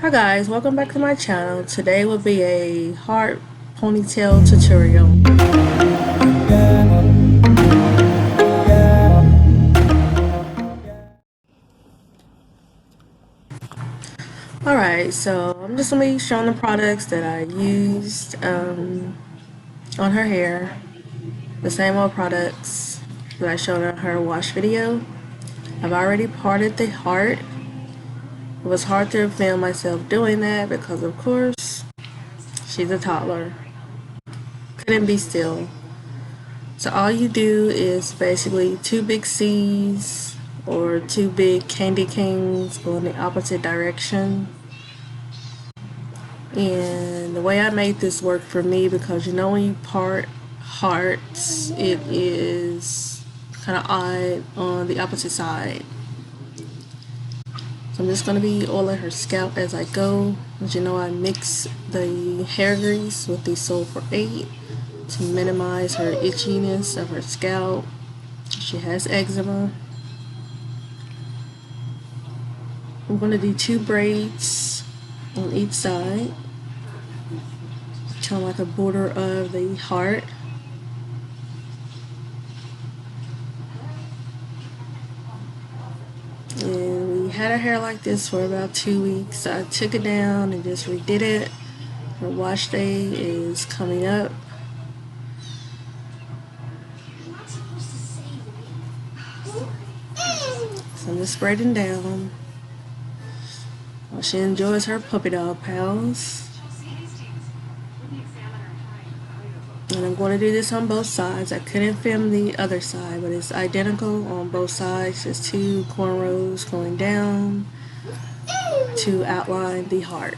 Hi guys, welcome back to my channel. Today will be a heart ponytail tutorial. Alright, so I'm just going to be showing the products that I used on her hair. The same old products that I showed on her wash video. I've already parted the heart. It was hard to film myself doing that because of course she's a toddler. Couldn't be still. So all you do is basically two big C's or two big candy canes go in the opposite direction. And the way I made this work for me, because you know when you part hearts, it is kind of odd on the opposite side. So I'm just going to be oiling her scalp as I go. As you know, I mix the hair grease with the sulfur 8 to minimize her itchiness of her scalp. She has eczema. I'm going to do two braids on each side, kind of like a border of the heart. And we had our hair like this for about 2 weeks. So I took it down and just redid it. Her wash day is coming up. So I'm just braiding down while she enjoys her puppy dog pals. And I'm going to do this on both sides. I couldn't film the other side, but it's identical on both sides. Just two cornrows going down to outline the heart.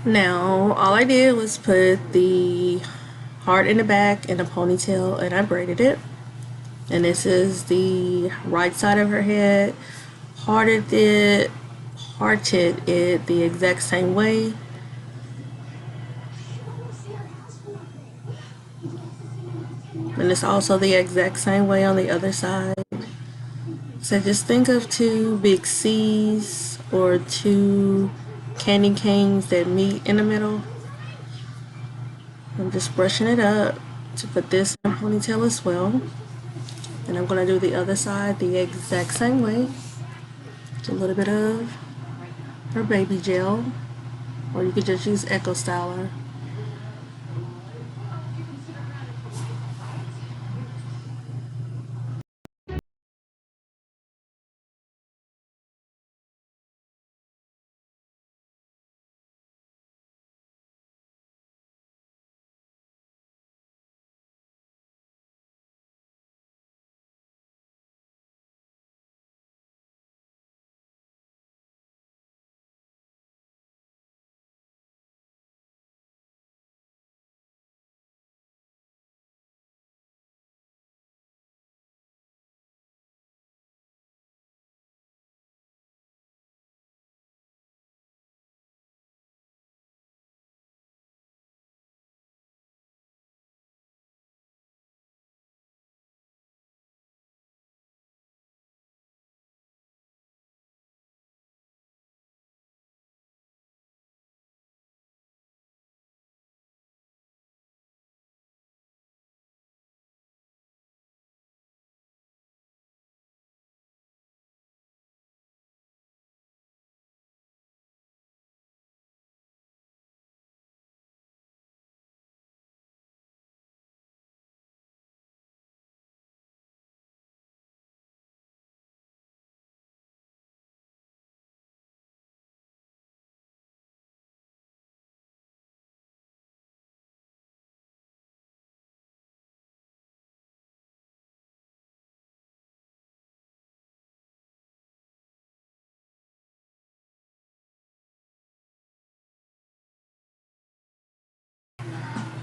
Now, all I did was put the heart in the back and a ponytail, and I braided it. And this is the right side of her head. Hearted it the exact same way. And it's also the exact same way on the other side. So just think of two big C's or two candy canes that meet in the middle. I'm just brushing it up to put this in a ponytail as well. And I'm going to do the other side the exact same way. Just a little bit of her baby gel, or you could just use Echo Styler.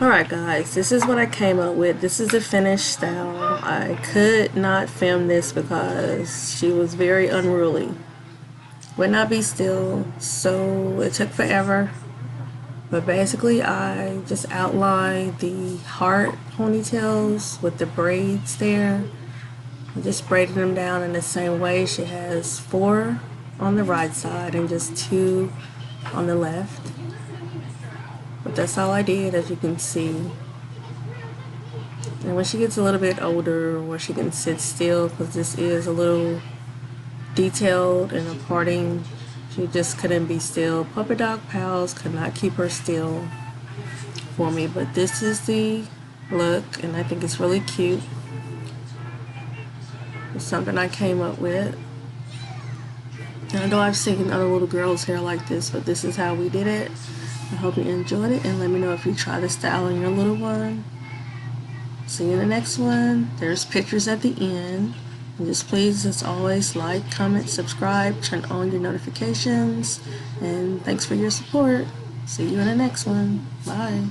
Alright guys, this is what I came up with. This is the finished style. I could not film this because she was very unruly. Would not be still, so it took forever. But basically I just outlined the heart ponytails with the braids there. I just braided them down in the same way. She has 4 on the right side and just 2 on the left. But that's all I did, as you can see. And when she gets a little bit older, where she can sit still, because this is a little detailed and a parting, she just couldn't be still. Puppy dog pals could not keep her still for me. But this is the look, and I think it's really cute. It's something I came up with. And I know I've seen other little girls' hair like this, but this is how we did it. I hope you enjoyed it, and let me know if you try the style on your little one. See you in the next one. There's pictures at the end. And just please, as always, like, comment, subscribe, turn on your notifications, and thanks for your support. See you in the next one. Bye.